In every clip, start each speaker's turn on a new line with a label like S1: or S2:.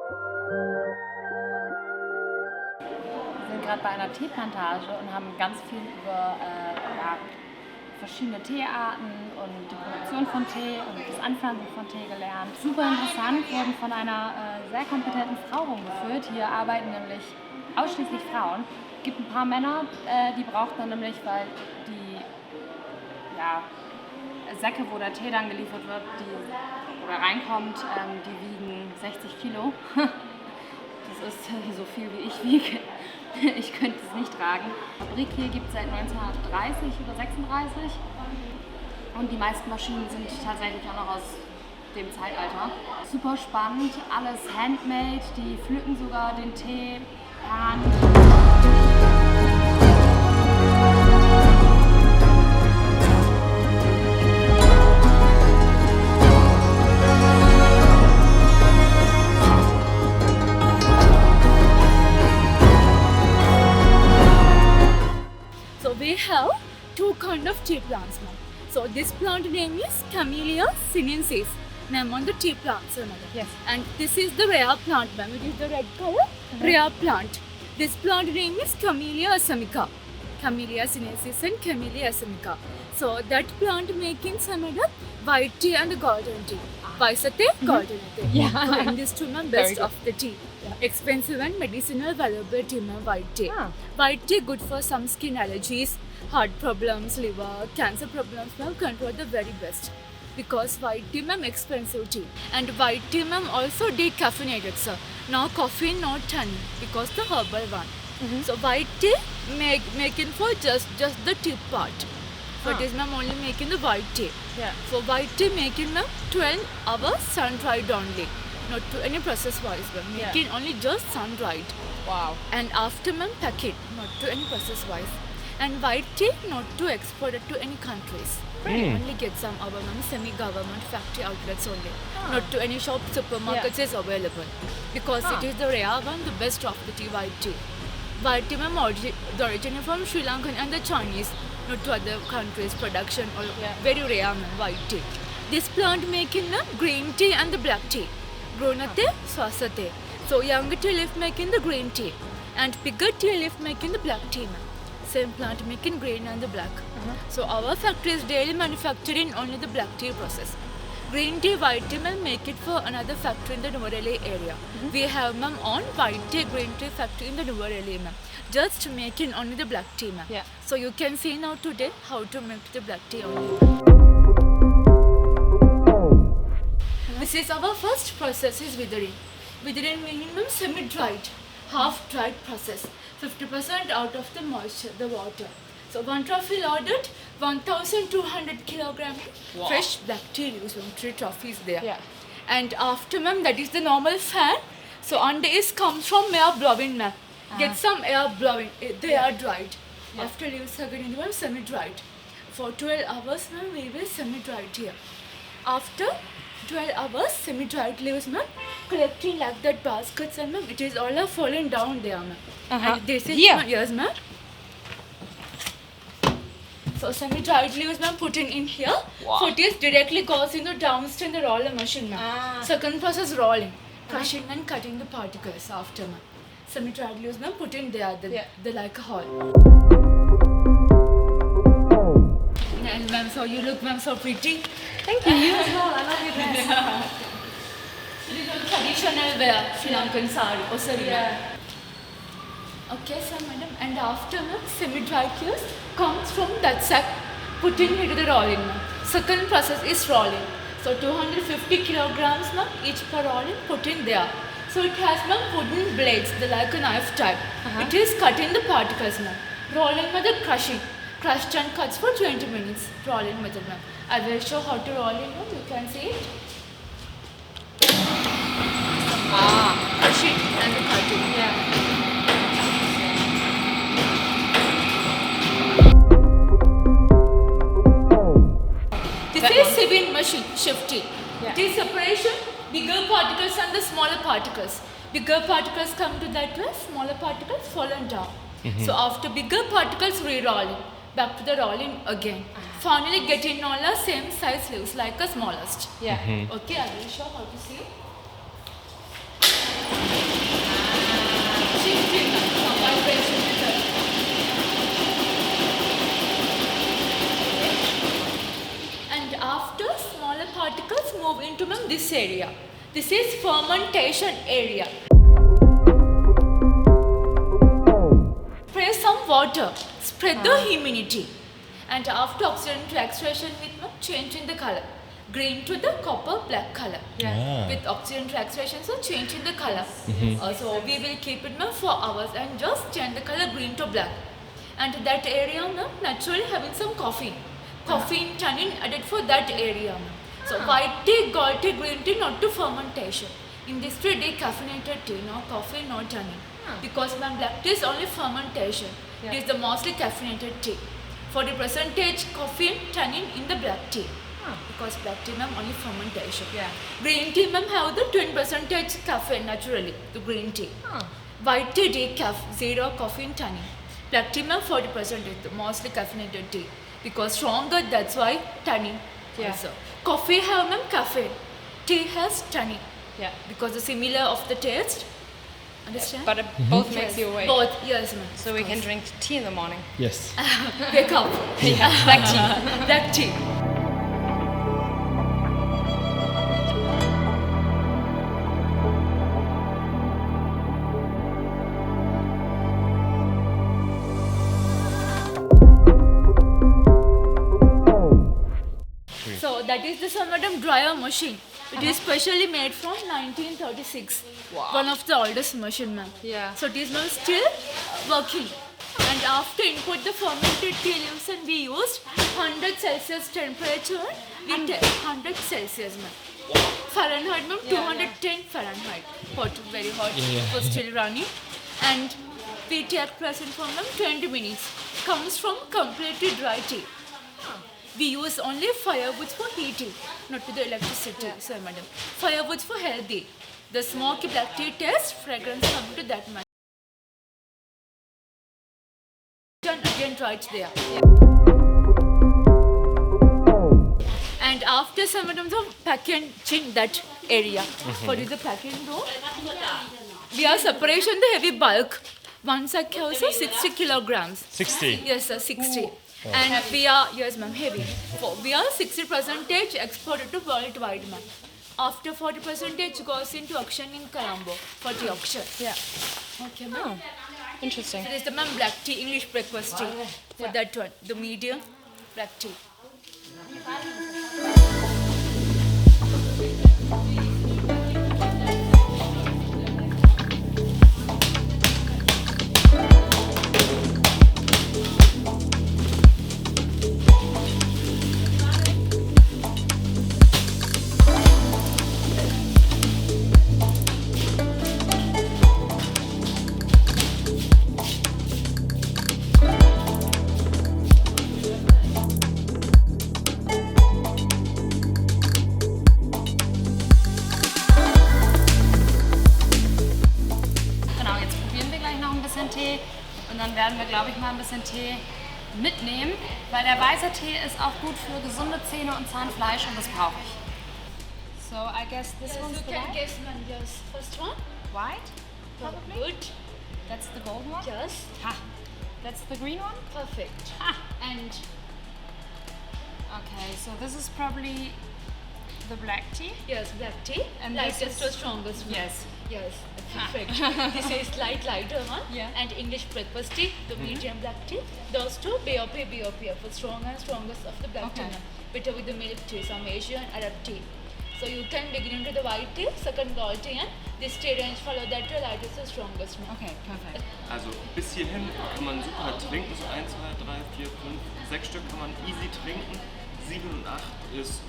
S1: Wir sind gerade bei einer Teeplantage und haben ganz viel über verschiedene Teearten und die Produktion von Tee und das Anpflanzen von Tee gelernt. Super interessant, wurden von einer sehr kompetenten Frau rumgeführt. Hier arbeiten nämlich ausschließlich Frauen. Es gibt ein paar Männer, die braucht man nämlich, weil die Säcke, wo der Tee dann geliefert wird, oder reinkommt, die wiegen 60 Kilo. Das ist so viel wie ich wiege. Ich könnte es nicht tragen. Die Fabrik hier gibt es seit 1930 oder 36 und die meisten Maschinen sind tatsächlich auch noch aus dem Zeitalter. Super spannend, alles handmade, die pflücken sogar den Tee per Hand.
S2: So we have two kind of tea plants now. So this plant name is Camellia sinensis. Name on the tea plant, sir, madam.
S1: Yes.
S2: And this is the rare plant, ma'am. It is the red color rare plant. This plant name is Camellia assamica. Camellia sinensis and Camellia assamica. So that plant making some madam white tea and golden tea. White tea, golden tea.
S1: Yeah.
S2: So and this two ma'am
S1: Very
S2: best
S1: good.
S2: of the tea. Expensive and medicinal valuable tea, ma'am, white tea.
S1: Ah.
S2: White tea good for some skin allergies, heart problems, liver, cancer problems, ma'am, control the very best. Because white tea, ma'am, expensive tea. And white tea, ma'am, also decaffeinated, sir. No coffee, no tannin, because the herbal one. So white tea making for just the tea part. But is ma'am only making the white tea.
S1: Yeah.
S2: For white tea making ma'am 12 hours sun dried only. Not to any process wise, ma'am.
S1: Yeah.
S2: Making only just sun dried.
S1: Wow.
S2: And after ma'am packet, not to any process wise. And white tea not to export it to any countries. Only get some our ma'am semi-government factory outlets only. Not to any shop, supermarkets is available. Because it is the rare one, the best of the tea, white tea. White tea ma'am the origin is from Sri Lankan and the Chinese, not to other countries production or very rare ma'am white tea. This plant making ma'am green tea and the black tea. Gronate, swasate. So younger tea leaf making the green tea and bigger tea leaf making the black tea ma'am. Same plant making green and the black. So our factory is daily manufacturing only the black tea process. Green tea, white tea ma'am make it for another factory in the Nuvareli area. We have ma'am on white tea, green tea factory in the Nuvareli ma'am. Just making only the black tea ma'am.
S1: Yeah.
S2: So you can see now today how to make the black tea only. This is our first process is withering. Withering meaning ma'am semi-dried, half-dried process. 50% out of the moisture, the water. So one trophy loaded 1,200 kilogram fresh black tea leaves, 3 trophies there.
S1: Yeah.
S2: And after ma'am, that is the normal fan. So under is comes from air blowing ma'am. Get some air blowing. They are dried. After leaves are getting ma'am semi-dried. For 12 hours ma'am, we will semi-dried here. After 12 hours semi-dried leaves ma'am, collecting like that baskets and ma'am, it is all are falling down there ma'am. And this is
S1: Here?
S2: yes ma'am. So semi-dried leaves ma'am putting in here.
S1: Wow.
S2: So it is directly goes in the downstream the roller machine ma'am. Second process rolling, crushing and cutting the particles after ma'am. Semi-dried leaves ma'am put in there the like a hole. And ma'am, so you look ma'am so pretty.
S1: Thank you. You as well. I love your dress.
S2: It is a traditional wear, Sri Lankan sari or sari.
S1: Yeah.
S2: Okay, sir, madam. And after ma'am, semi-dried leaves comes from that sack, putting into the rolling ma'am. Second process is rolling. So 250 kilograms ma'am, each per rolling put in there. So it has ma'am wooden blades, the like a knife type. It is cutting the particles ma'am. Rolling method crushing. Crushed and cuts for 20 minutes. Rolling method ma'am. I will show how to roll it ma'am. You can see it. Crushing and the cutting.
S1: Yeah.
S2: This is sieving machine shifting.
S1: Yeah.
S2: It is separation, bigger particles and the smaller particles. Bigger particles come to that way, smaller particles fallen down. So after bigger particles re-rolling, back to the rolling again. Finally getting all the same size leaves like a smallest.
S1: Yeah.
S2: Okay, I will show how to see. area. This is fermentation area. Spray some water, spread the humidity, and after oxidant reaction with changing the color. Green to the copper black color. With oxidant reaction, so changing the color. So we will keep it for hours and just change the color green to black. And that area naturally having some caffeine. Caffeine tannin added for that area. So white tea, gold tea, green tea, not to fermentation. In this tea, decaffeinated tea, no coffee, no tannin. Because black tea is only fermentation. It is the mostly caffeinated tea. 40% caffeine, tannin in the black tea. Because black tea only fermentation. Green tea have the 20% caffeine naturally, the green tea. White tea decaf, zero caffeine tannin. Black tea 40%, the mostly caffeinated tea. Because stronger, that's why tannin. Also. Coffee have caffeine. Tea has tannin. Because the similar of the taste. Understand?
S1: But it both makes you awake.
S2: Both, yes ma'am.
S1: So we can drink tea in the morning.
S3: Yes.
S2: Wake up.
S1: Black tea.
S2: Black tea. So that is the Samadam dryer machine. It is specially made from 1936. One of the oldest machine, ma'am. So it is now still working. And after input the fermented tea leaves and we used 100 Celsius temperature. We take 100 Celsius, ma'am. Fahrenheit, ma'am, 210 Fahrenheit. Hot, very hot. For still running. And we take present for them 20 minutes. Comes from completely dry tea. We use only firewoods for heating, not to the electricity, sir, madam. Firewoods for healthy. The smoky black tea taste, fragrance come to that much. And again right there. And after some of the packaging that area, what is the packaging room? We are separation the heavy bulk. One sack also 60 kilograms.
S3: 60?
S2: Yes, sir, 60. And we are, yes ma'am, heavy. We are 60% exported to worldwide, ma'am. After 40% goes into auction in Colombo for the auction. Okay, ma'am.
S1: Interesting.
S2: There is the ma'am black tea, English breakfast tea. For that one, the medium black tea.
S1: Tee und dann werden wir, glaube ich, mal ein bisschen Tee mitnehmen, weil der weiße Tee ist auch gut für gesunde Zähne und Zahnfleisch und das brauche ich. So I guess this one's the white.
S2: Guess, ma'am, yes. First one?
S1: White? Probably.
S2: Good.
S1: That's the gold one?
S2: Yes.
S1: Ha. That's the green one?
S2: Perfect.
S1: Ha.
S2: And
S1: Okay, so this is probably the black tea.
S2: yes, black tea.
S1: And
S2: Lightest
S1: this
S2: or
S1: is-
S2: strongest one.
S1: Yes.
S2: Yes, perfect. This is lighter one.
S1: Yeah.
S2: And English breakfast tea, the medium black tea. Those two, BOP, for strong and strongest of the black tea.
S1: Okay.
S2: Ma'am. Better with the milk tea, some Asian Arab tea. So you can begin into the white tea, second gold tea, and this tea range follow that to lightest or strongest. Ma'am.
S1: Okay, perfect.
S3: Also bis hierhin kann man super trinken, so 1, 2, 3, 4, 5, 6 Stück kann man easy trinken. 7 und 8 ist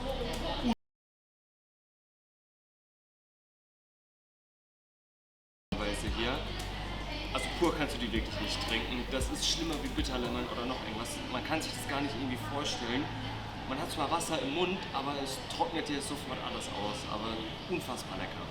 S3: Weise hier. Also pur kannst du die wirklich nicht trinken. Das ist schlimmer wie Bitterlemon oder noch irgendwas. Man kann sich das gar nicht irgendwie vorstellen. Man hat zwar Wasser im Mund, aber es trocknet dir sofort alles aus. Aber unfassbar lecker.